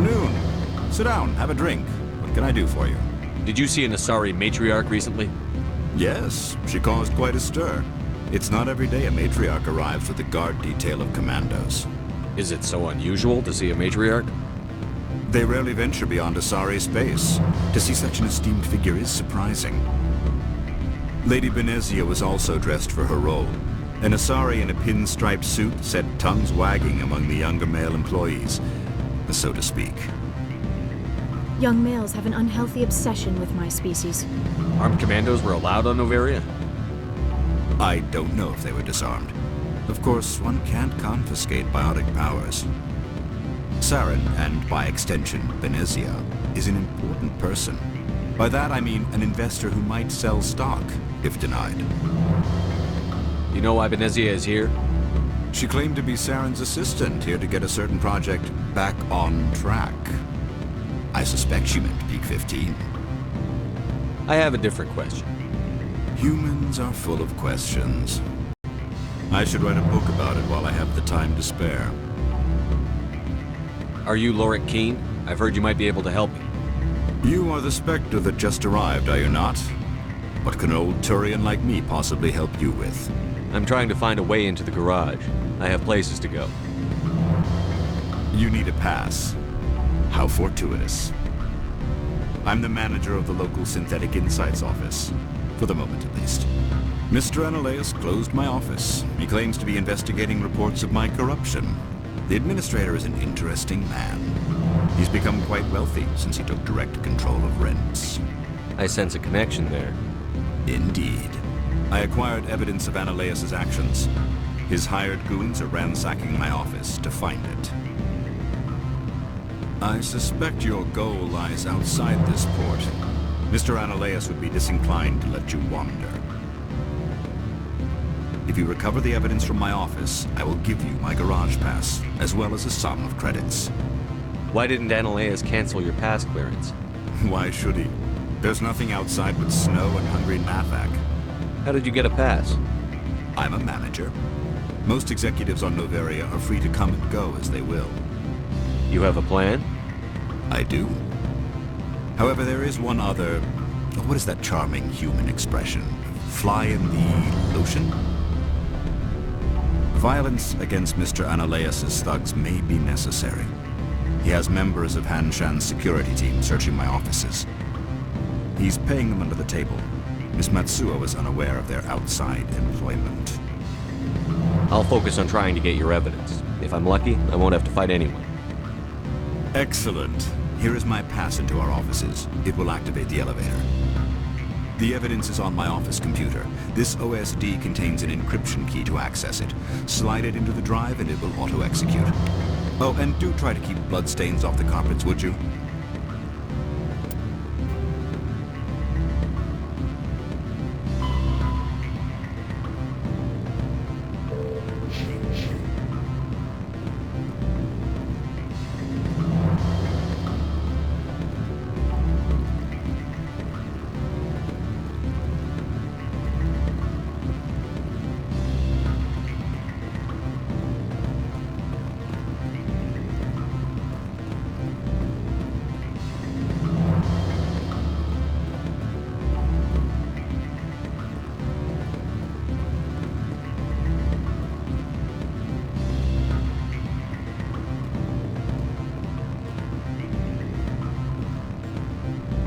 afternoon. Sit down, have a drink. What can I do for you? Did you see an Asari matriarch recently? Yes, she caused quite a stir. It's not every day a matriarch arrives with a guard detail of commandos. Is it so unusual to see a matriarch? They rarely venture beyond Asari space. To see such an esteemed figure is surprising. Lady Benezia was also dressed for her role. An Asari in a pinstriped suit set tongues wagging among the younger male employees, so to speak. Young males have an unhealthy obsession with my species. Armed commandos were allowed on Noveria? I don't know if they were disarmed. Of course, one can't confiscate biotic powers. Saren, and by extension, Benezia, is an important person. By that I mean an investor who might sell stock, if denied. You know why Benezia is here? She claimed to be Saren's assistant, here to get a certain project back on track. I suspect she meant Peak 15. I have a different question. Humans are full of questions. I should write a book about it while I have the time to spare. Are you Lorik Keen? I've heard you might be able to help me. You are the Spectre that just arrived, are you not? What can an old Turian like me possibly help you with? I'm trying to find a way into the garage. I have places to go. You need a pass. How fortuitous. I'm the manager of the local Synthetic Insights office. For the moment, at least. Mr. Analeus closed my office. He claims to be investigating reports of my corruption. The administrator is an interesting man. He's become quite wealthy since he took direct control of rents. I sense a connection there. Indeed. I acquired evidence of Analeus' actions. His hired goons are ransacking my office to find it. I suspect your goal lies outside this port. Mr. Analeus would be disinclined to let you wander. If you recover the evidence from my office, I will give you my garage pass, as well as a sum of credits. Why didn't Analeus cancel your pass clearance? Why should he? There's nothing outside but snow and hungry Nathak. How did you get a pass? I'm a manager. Most executives on Noveria are free to come and go as they will. You have a plan? I do. However, there is one other... What is that charming human expression? Fly in the lotion? Violence against Mr. Analeus' thugs may be necessary. He has members of Hanshan's security team searching my offices. He's paying them under the table. Miss Matsuo is unaware of their outside employment. I'll focus on trying to get your evidence. If I'm lucky, I won't have to fight anyone. Excellent. Here is my pass into our offices. It will activate the elevator. The evidence is on my office computer. This OSD contains an encryption key to access it. Slide it into the drive and it will auto-execute. Oh, and do try to keep bloodstains off the carpets, would you?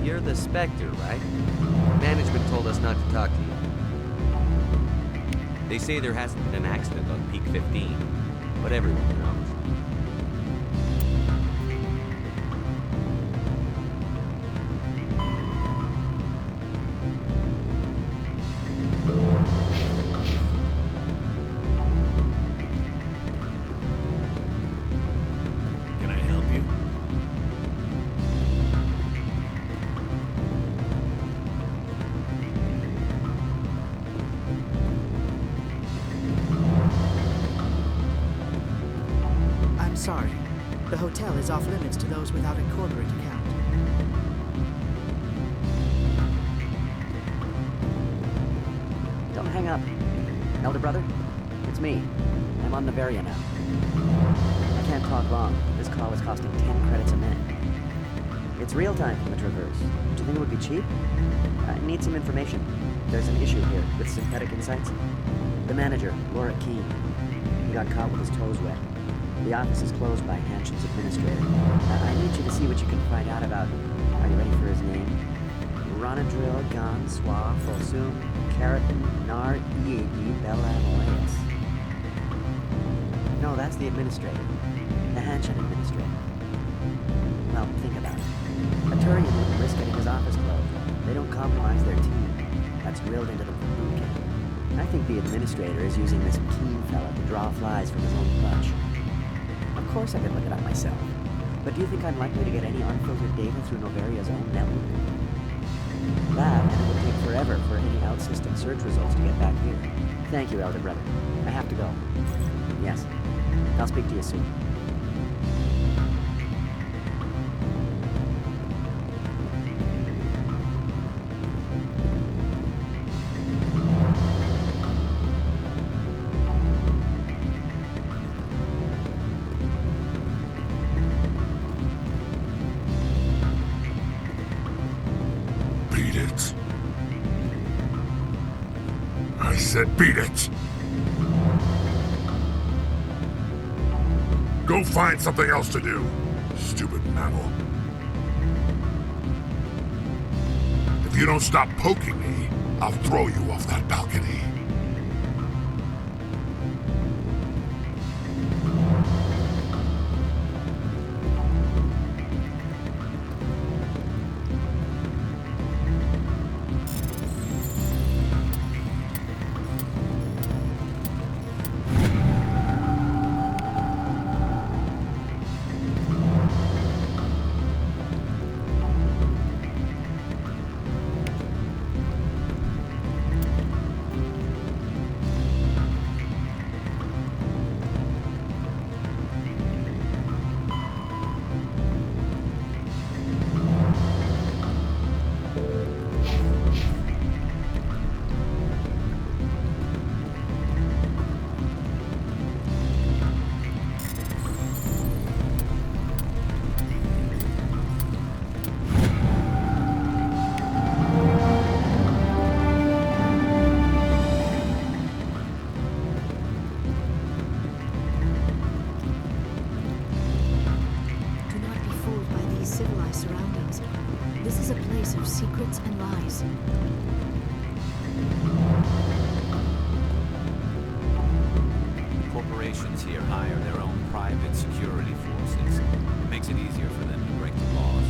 You're the Spectre, right? Management told us not to talk to you. They say there hasn't been an accident on Peak 15, but everyone knows. Can I help you? I'm sorry. The hotel is off limits to those without a corporate account. Don't hang up. Elder brother, it's me. I'm on Noveria now. I can't can't talk long. This call is costing 10 credits a minute. It's real time from the Traverse. Do you think it would be cheap? I need some information. There's an issue here with Synthetic Insights. The manager, Laura Keene, he got caught with his toes wet. The office is closed by Hanshin's administrator. I need you to see what you can find out about... Are you ready for his name? Ronadril Gan Swa Folsum Keratin Nar Eadi Bella Moeas. No, that's the administrator. The Hanshin administrator. Well, think about it. A Turian wouldn't risk getting his office closed. They don't compromise their team. That's drilled into them from boot camp. I think the administrator is using this Keene fella to draw flies from his own clutch. Of course I could look it up myself. But do you think I'm likely to get any unfiltered data through Novaria's own network? That, and it would take forever for any out-system search results to get back here. Thank you, elder brother. I have to go. Yes. I'll speak to you soon. Beat it! Go find something else to do, stupid mammal. If you don't stop poking me, I'll throw you off that balcony. Secrets and lies. Corporations here hire their own private security forces. It makes it easier for them to break the laws.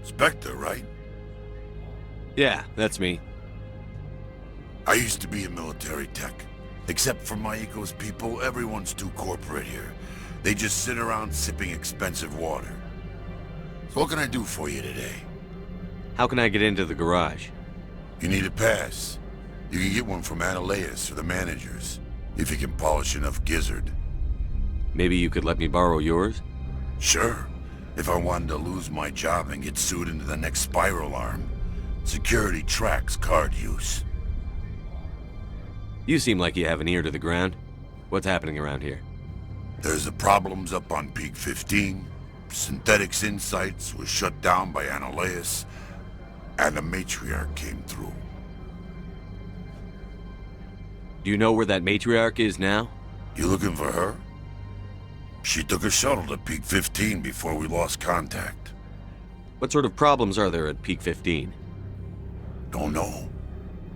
Spectre, right? Yeah, that's me. I used to be a military tech. Except for my eco's people, everyone's too corporate here. They just sit around sipping expensive water. So what can I do for you today? How can I get into the garage? You need a pass. You can get one from Ananias or the managers, if you can polish enough gizzard. Maybe you could let me borrow yours? Sure. If I wanted to lose my job and get sued into the next spiral arm. Security tracks card use. You seem like you have an ear to the ground. What's happening around here? There's the problems up on Peak 15. Synthetics Insights was shut down by Analeus, and the matriarch came through. Do you know where that matriarch is now? You looking for her? She took a shuttle to Peak 15 before we lost contact. What sort of problems are there at Peak 15? Don't know.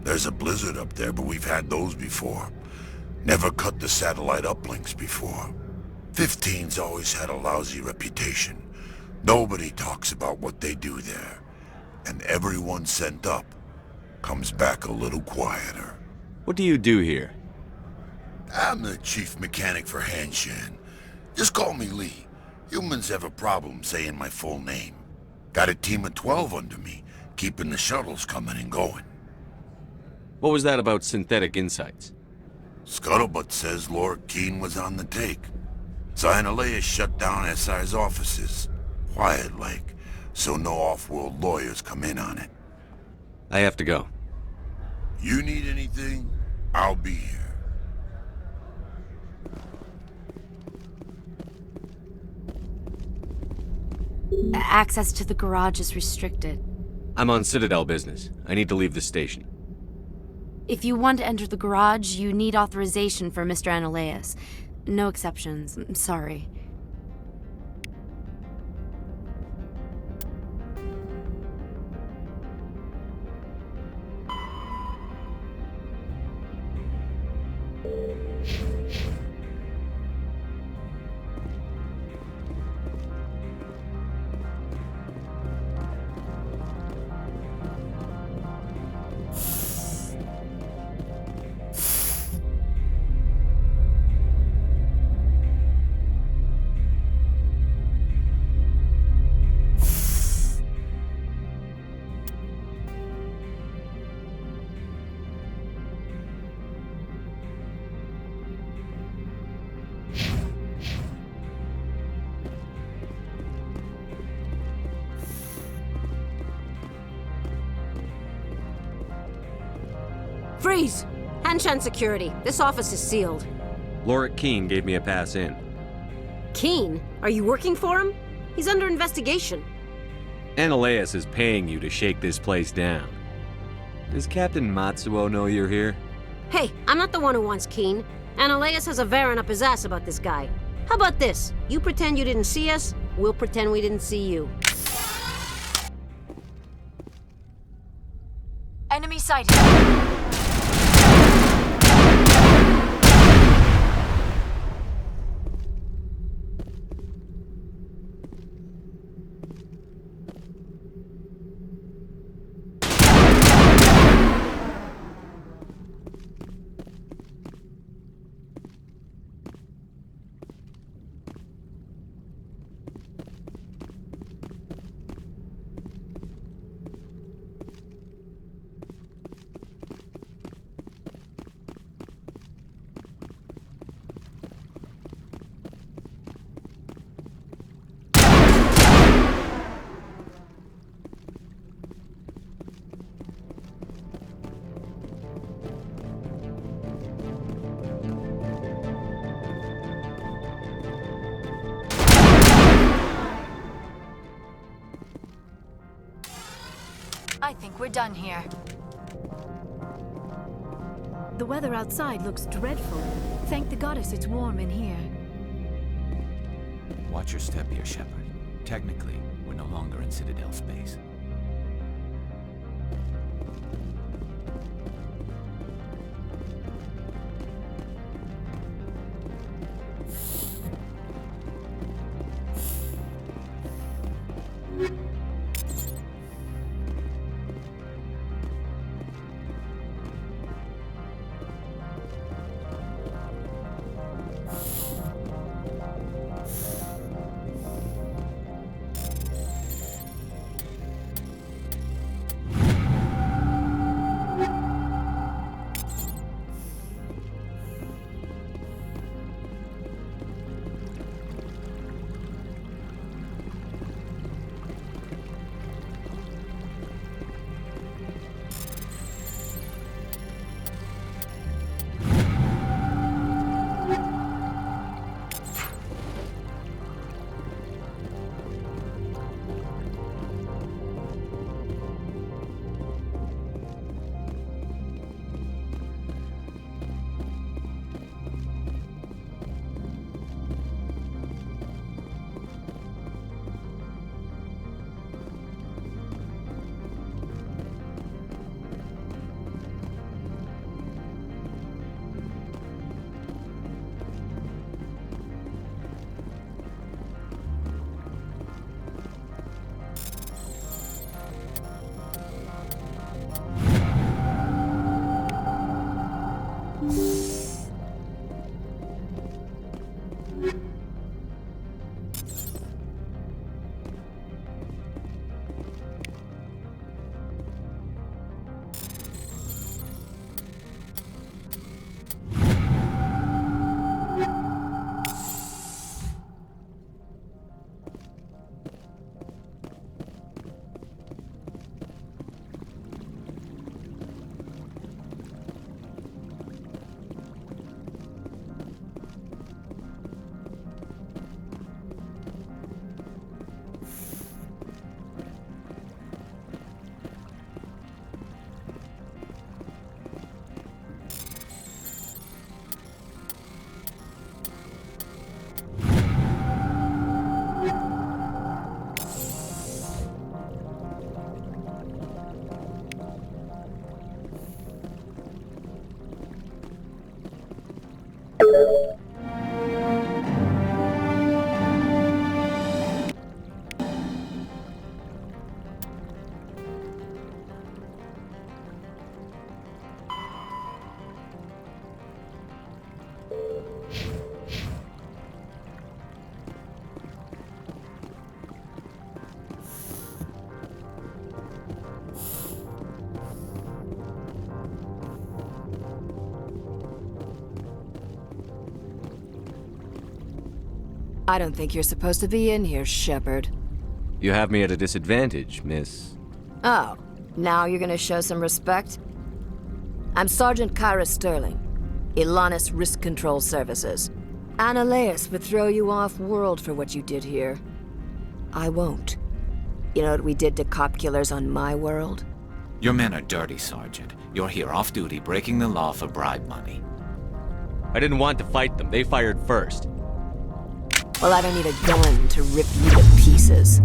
There's a blizzard up there, but we've had those before. Never cut the satellite uplinks before. 15's always had a lousy reputation. Nobody talks about what they do there. And everyone sent up comes back a little quieter. What do you do here? I'm the chief mechanic for Hanshan. Just call me Lee. Humans have a problem saying my full name. Got a team of 12 under me, keeping the shuttles coming and going. What was that about Synthetic Insights? Scuttlebutt says Lord Keene was on the take. Analeus shut down SI's offices. Quiet like, so no off-world lawyers come in on it. I have to go. You need anything, I'll be here. Access to the garage is restricted. I'm on Citadel business. I need to leave the station. If you want to enter the garage, you need authorization for Mr. Analeus. No exceptions. I'm sorry. Freeze! Hanshan security. This office is sealed. Lord Keene gave me a pass in. Keene? Are you working for him? He's under investigation. Analeus is paying you to shake this place down. Does Captain Matsuo know you're here? Hey, I'm not the one who wants Keene. Analeus has a Varen up his ass about this guy. How about this? You pretend you didn't see us, we'll pretend we didn't see you. Enemy sighted. I think we're done here. The weather outside looks dreadful. Thank the goddess it's warm in here. Watch your step here, Shepard. Technically, we're no longer in Citadel space. I don't think you're supposed to be in here, Shepard. You have me at a disadvantage, miss. Oh, now you're gonna show some respect? I'm Sergeant Kyra Sterling, Ilanis Risk Control Services. Analeas would throw you off-world for what you did here. I won't. You know what we did to cop killers on my world? Your men are dirty, Sergeant. You're here off-duty, breaking the law for bribe money. I didn't want to fight them. They fired first. Well, I don't need a gun to rip you to pieces.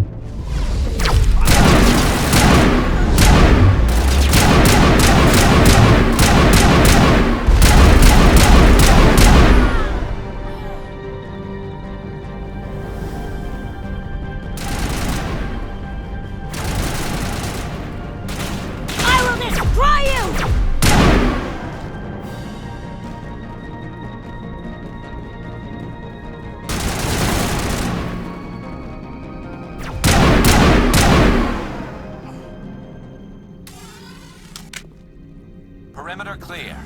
I will destroy you! Perimeter clear.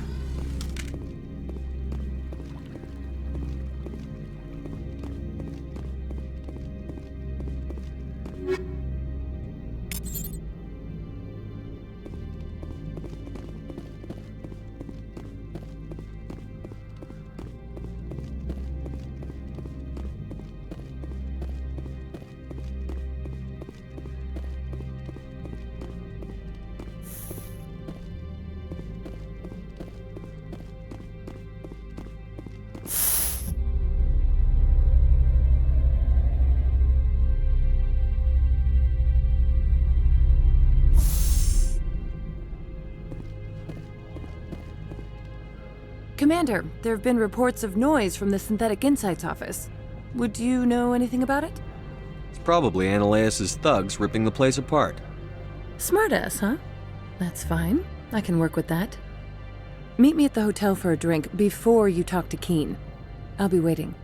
Commander, there have been reports of noise from the Synthetic Insights office. Would you know anything about it? It's probably Analeas' thugs ripping the place apart. Smartass, huh? That's fine. I can work with that. Meet me at the hotel for a drink before you talk to Keen. I'll be waiting.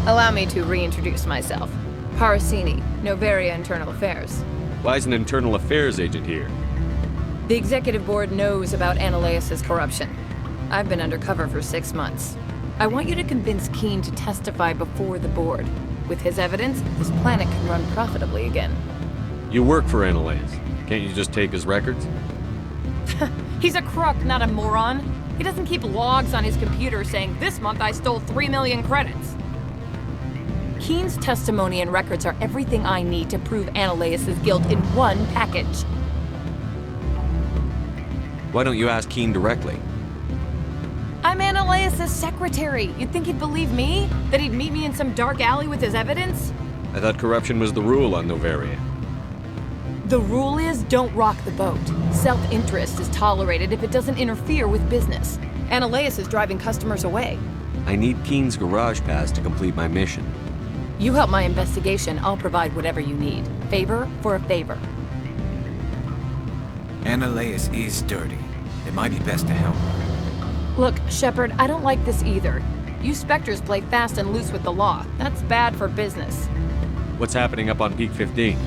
Allow me to reintroduce myself. Parasini, Novaria Internal Affairs. Why is an internal affairs agent here? The executive board knows about Analeas' corruption. I've been undercover for 6 months. I want you to convince Keene to testify before the board. With his evidence, this planet can run profitably again. You work for Analaeus. Can't you just take his records? He's a crook, not a moron. He doesn't keep logs on his computer saying, "This month I stole 3 million credits." Keene's testimony and records are everything I need to prove Analaeus' guilt in one package. Why don't you ask Keene directly? I'm Analaeus' secretary. You'd think he'd believe me? That he'd meet me in some dark alley with his evidence? I thought corruption was the rule on Novaria. The rule is, don't rock the boat. Self-interest is tolerated if it doesn't interfere with business. Analaeus is driving customers away. I need Keene's garage pass to complete my mission. You help my investigation, I'll provide whatever you need. Favor for a favor. Analaeus is dirty. It might be best to help her. Look, Shepard, I don't like this either. You Spectres play fast and loose with the law. That's bad for business. What's happening up on Peak 15?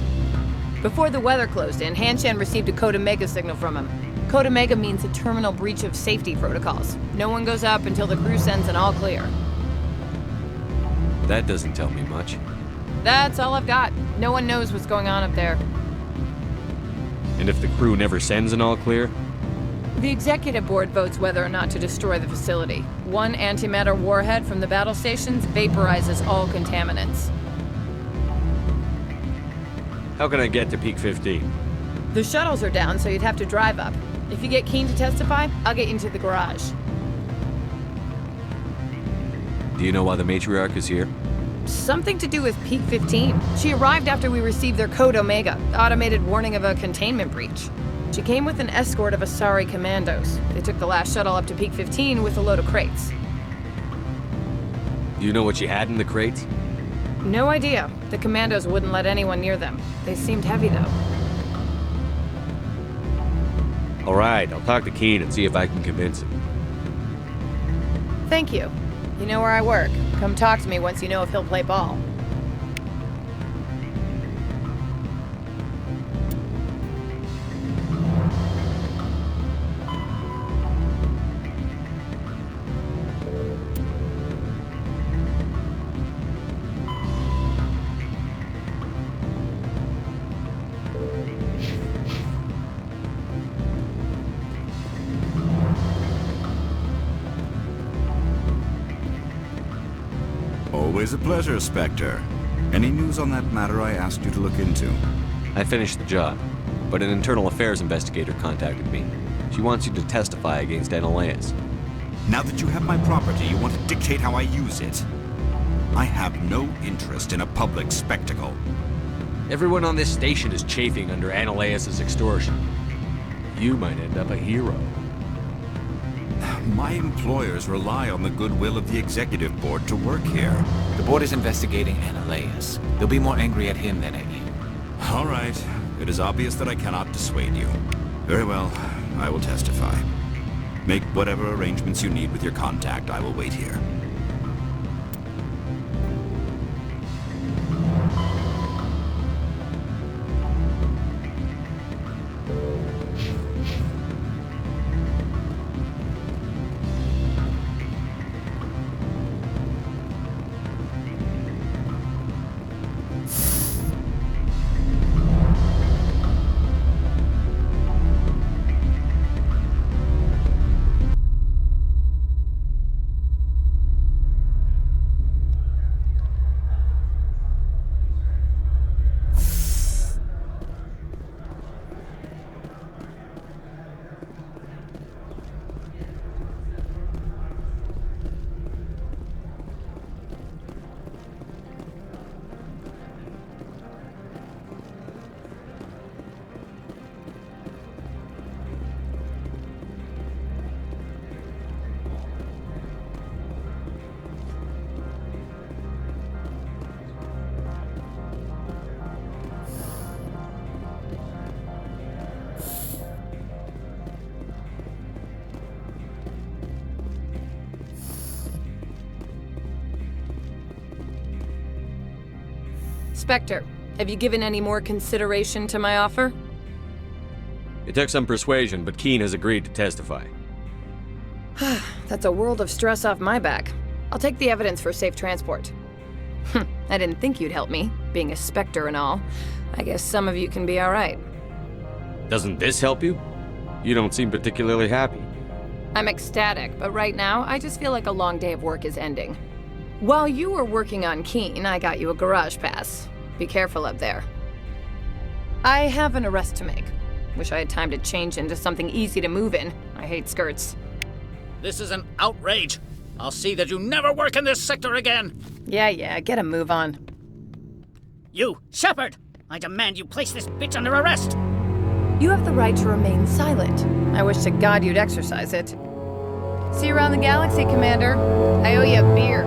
Before the weather closed in, Hanshan received a Code Omega signal from him. Code Omega means a terminal breach of safety protocols. No one goes up until the crew sends an all clear. That doesn't tell me much. That's all I've got. No one knows what's going on up there. And if the crew never sends an all clear? The executive board votes whether or not to destroy the facility. One antimatter warhead from the battle stations vaporizes all contaminants. How can I get to Peak 15? The shuttles are down, so you'd have to drive up. If you get Keene to testify, I'll get you into the garage. Do you know why the matriarch is here? Something to do with Peak 15. She arrived after we received their Code Omega, automated warning of a containment breach. She came with an escort of Asari commandos. They took the last shuttle up to Peak 15 with a load of crates. Do you know what she had in the crates? No idea. The commandos wouldn't let anyone near them. They seemed heavy, though. All right, I'll talk to Keene and see if I can convince him. Thank you. You know where I work. Come talk to me once you know if he'll play ball. Always a pleasure, Spectre. Any news on that matter I asked you to look into? I finished the job, but an internal affairs investigator contacted me. She wants you to testify against Analaeus. Now that you have my property, you want to dictate how I use it. I have no interest in a public spectacle. Everyone on this station is chafing under Analaeus' extortion. You might end up a hero. My employers rely on the goodwill of the executive board to work here. The board is investigating Analaeus. They'll be more angry at him than at you. All right. It is obvious that I cannot dissuade you. Very well. I will testify. Make whatever arrangements you need with your contact. I will wait here. Spectre, have you given any more consideration to my offer? It took some persuasion, but Keene has agreed to testify. That's a world of stress off my back. I'll take the evidence for safe transport. I didn't think you'd help me, being a Spectre and all. I guess some of you can be alright. Doesn't this help you? You don't seem particularly happy. I'm ecstatic, but right now, I just feel like a long day of work is ending. While you were working on Keen, I got you a garage pass. Be careful up there. I have an arrest to make. Wish I had time to change into something easy to move in. I hate skirts. This is an outrage. I'll see that you never work in this sector again. Yeah, get a move on. You, Shepard! I demand you place this bitch under arrest! You have the right to remain silent. I wish to God you'd exercise it. See you around the galaxy, Commander. I owe you a beer.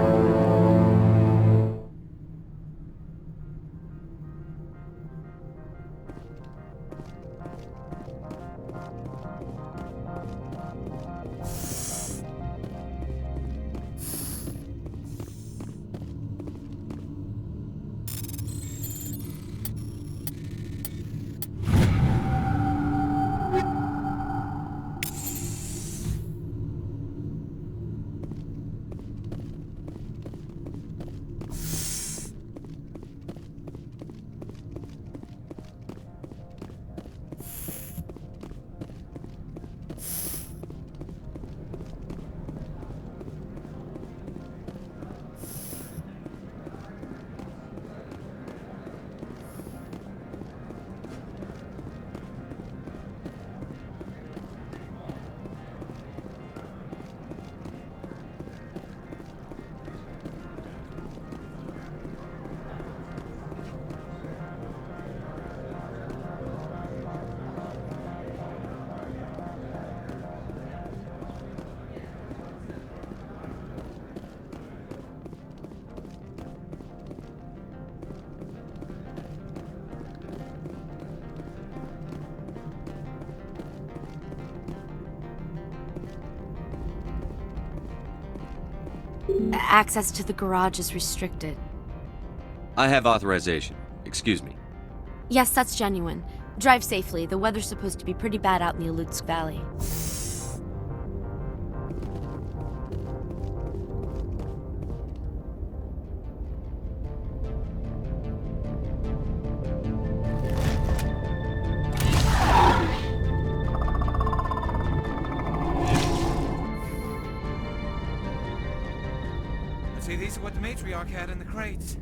Access to the garage is restricted. I have authorization. Excuse me. Yes, that's genuine. Drive safely. The weather's supposed to be pretty bad out in the Alutsk Valley. See, these are what the matriarch had in the crates.